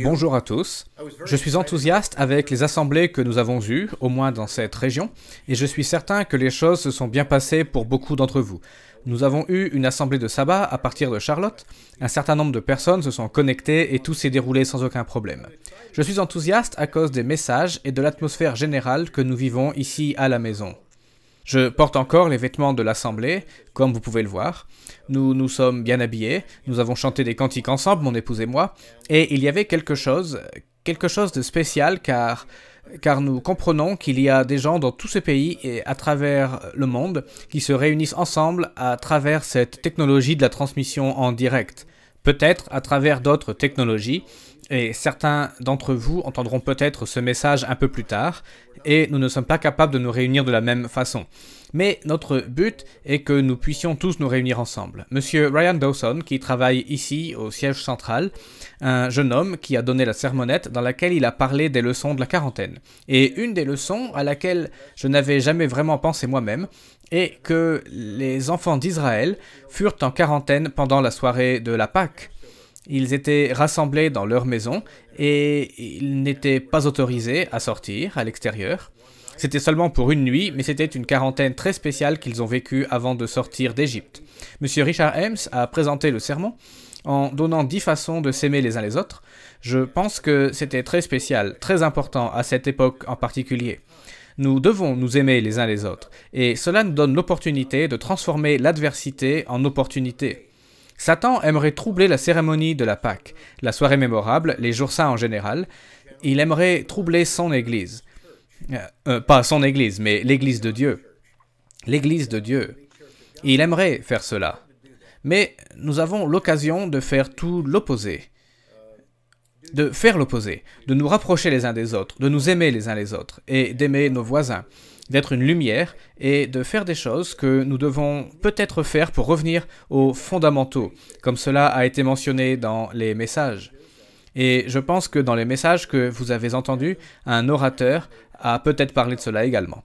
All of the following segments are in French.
Bonjour à tous. Je suis enthousiaste avec les assemblées que nous avons eues, au moins dans cette région, et je suis certain que les choses se sont bien passées pour beaucoup d'entre vous. Nous avons eu une assemblée de sabbat à partir de Charlotte. Un certain nombre de personnes se sont connectées et tout s'est déroulé sans aucun problème. Je suis enthousiaste à cause des messages et de l'atmosphère générale que nous vivons ici à la maison. Je porte encore les vêtements de l'assemblée, comme vous pouvez le voir. Nous nous sommes bien habillés, nous avons chanté des cantiques ensemble, mon épouse et moi, et il y avait quelque chose de spécial car nous comprenons qu'il y a des gens dans tous ces pays et à travers le monde qui se réunissent ensemble à travers cette technologie de la transmission en direct. Peut-être à travers d'autres technologies, et certains d'entre vous entendront peut-être ce message un peu plus tard, et nous ne sommes pas capables de nous réunir de la même façon. Mais notre but est que nous puissions tous nous réunir ensemble. Monsieur Ryan Dawson, qui travaille ici au siège central, un jeune homme qui a donné la sermonnette dans laquelle il a parlé des leçons de la quarantaine. Et une des leçons à laquelle je n'avais jamais vraiment pensé moi-même est que les enfants d'Israël furent en quarantaine pendant la soirée de la Pâque. Ils étaient rassemblés dans leur maison et ils n'étaient pas autorisés à sortir à l'extérieur. C'était seulement pour une nuit, mais c'était une quarantaine très spéciale qu'ils ont vécue avant de sortir d'Égypte. Monsieur Richard Helms a présenté le sermon en donnant 10 façons de s'aimer les uns les autres. Je pense que c'était très spécial, très important à cette époque en particulier. Nous devons nous aimer les uns les autres, et cela nous donne l'opportunité de transformer l'adversité en opportunité. Satan aimerait troubler la cérémonie de la Pâque, la soirée mémorable, les jours saints en général. Il aimerait troubler son Église. Pas son Église, mais l'Église de Dieu. L'Église de Dieu. Il aimerait faire cela. Mais nous avons l'occasion de faire tout l'opposé. De faire l'opposé, de nous rapprocher les uns des autres, de nous aimer les uns les autres, et d'aimer nos voisins, d'être une lumière et de faire des choses que nous devons peut-être faire pour revenir aux fondamentaux, comme cela a été mentionné dans les messages. Et je pense que dans les messages que vous avez entendus, un orateur a peut-être parlé de cela également.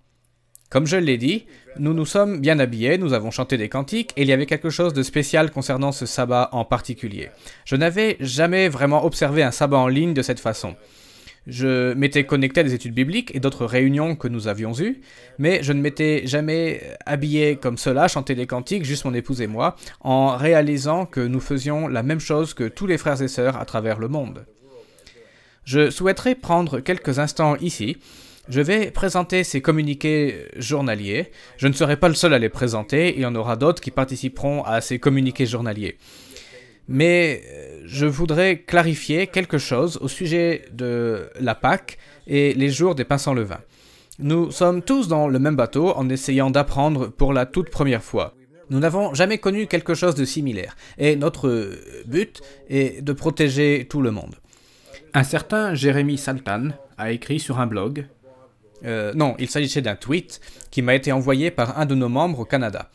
Comme je l'ai dit, nous nous sommes bien habillés, nous avons chanté des cantiques, et il y avait quelque chose de spécial concernant ce sabbat en particulier. Je n'avais jamais vraiment observé un sabbat en ligne de cette façon. Je m'étais connecté à des études bibliques et d'autres réunions que nous avions eues, mais je ne m'étais jamais habillé comme cela, chanter des cantiques, juste mon épouse et moi, en réalisant que nous faisions la même chose que tous les frères et sœurs à travers le monde. Je souhaiterais prendre quelques instants ici. Je vais présenter ces communiqués journaliers. Je ne serai pas le seul à les présenter, il y en aura d'autres qui participeront à ces communiqués journaliers. Mais je voudrais clarifier quelque chose au sujet de la Pâque et les jours des pains sans levain. Nous sommes tous dans le même bateau en essayant d'apprendre pour la toute première fois. Nous n'avons jamais connu quelque chose de similaire et notre but est de protéger tout le monde. Un certain Jeremy Saltan a écrit sur un blog. Non, il s'agissait d'un tweet qui m'a été envoyé par un de nos membres au Canada.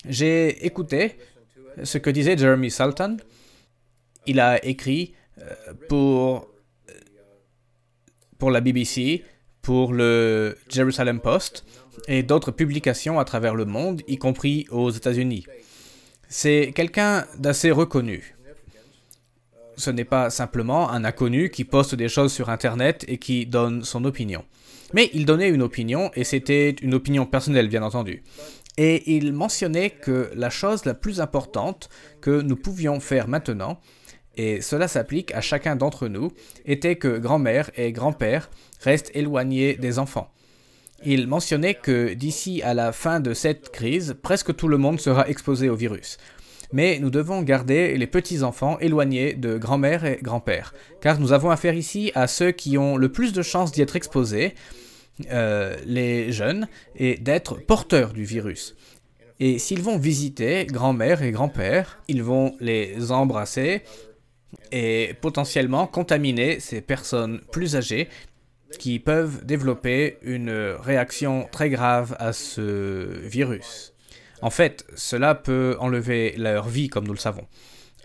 J'ai écouté ce que disait Jeremy Saltan. Il a écrit pour la BBC, pour le Jerusalem Post et d'autres publications à travers le monde, y compris aux États-Unis. C'est quelqu'un d'assez reconnu. Ce n'est pas simplement un inconnu qui poste des choses sur Internet et qui donne son opinion. Mais il donnait une opinion, et c'était une opinion personnelle, bien entendu. Et il mentionnait que la chose la plus importante que nous pouvions faire maintenant, et cela s'applique à chacun d'entre nous, était que grand-mère et grand-père restent éloignés des enfants. Il mentionnait que d'ici à la fin de cette crise, presque tout le monde sera exposé au virus. Mais nous devons garder les petits-enfants éloignés de grand-mère et grand-père, car nous avons affaire ici à ceux qui ont le plus de chances d'y être exposés, les jeunes, et d'être porteurs du virus. Et s'ils vont visiter grand-mère et grand-père, ils vont les embrasser et potentiellement contaminer ces personnes plus âgées qui peuvent développer une réaction très grave à ce virus. En fait, cela peut enlever leur vie, comme nous le savons.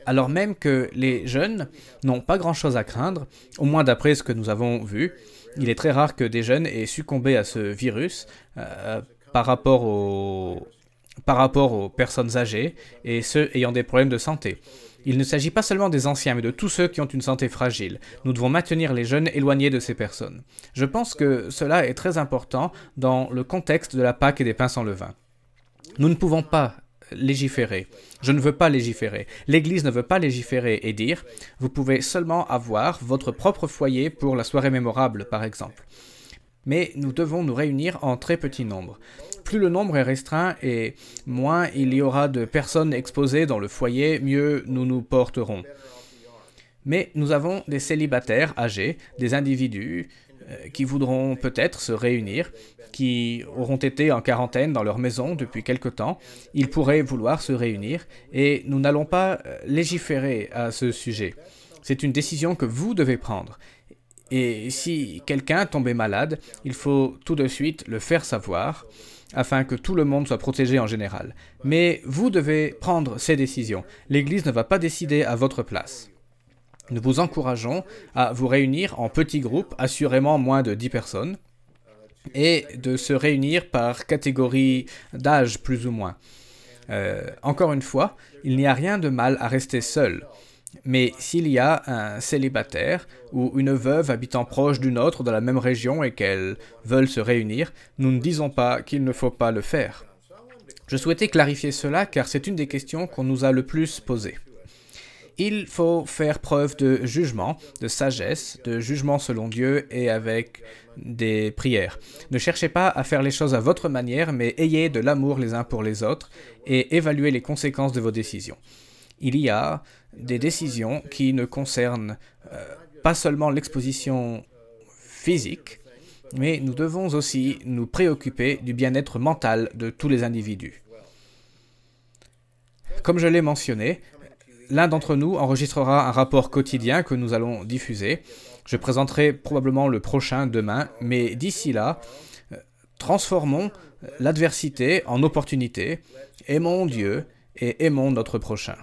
Alors même que les jeunes n'ont pas grand-chose à craindre, au moins d'après ce que nous avons vu, il est très rare que des jeunes aient succombé à ce virus par rapport aux personnes âgées et ceux ayant des problèmes de santé. Il ne s'agit pas seulement des anciens, mais de tous ceux qui ont une santé fragile. Nous devons maintenir les jeunes éloignés de ces personnes. Je pense que cela est très important dans le contexte de la Pâque et des pains sans levain. Nous ne pouvons pas légiférer. Je ne veux pas légiférer. L'Église ne veut pas légiférer et dire « Vous pouvez seulement avoir votre propre foyer pour la soirée mémorable, par exemple. » Mais nous devons nous réunir en très petit nombre. Plus le nombre est restreint et moins il y aura de personnes exposées dans le foyer, mieux nous nous porterons. Mais nous avons des célibataires âgés, des individus qui voudront peut-être se réunir, qui auront été en quarantaine dans leur maison depuis quelque temps. Ils pourraient vouloir se réunir et nous n'allons pas légiférer à ce sujet. C'est une décision que vous devez prendre. Et si quelqu'un tombait malade, il faut tout de suite le faire savoir, afin que tout le monde soit protégé en général. Mais vous devez prendre ces décisions. L'Église ne va pas décider à votre place. Nous vous encourageons à vous réunir en petits groupes, assurément moins de 10 personnes, et de se réunir par catégorie d'âge plus ou moins. Encore une fois, il n'y a rien de mal à rester seul. Mais s'il y a un célibataire ou une veuve habitant proche d'une autre dans la même région et qu'elles veulent se réunir, nous ne disons pas qu'il ne faut pas le faire. Je souhaitais clarifier cela car c'est une des questions qu'on nous a le plus posées. Il faut faire preuve de jugement, de sagesse, de jugement selon Dieu et avec des prières. Ne cherchez pas à faire les choses à votre manière, mais ayez de l'amour les uns pour les autres et évaluez les conséquences de vos décisions. Il y a des décisions qui ne concernent pas seulement l'exposition physique, mais nous devons aussi nous préoccuper du bien-être mental de tous les individus. Comme je l'ai mentionné, l'un d'entre nous enregistrera un rapport quotidien que nous allons diffuser. Je présenterai probablement le prochain demain, mais d'ici là, transformons l'adversité en opportunité, aimons Dieu et aimons notre prochain.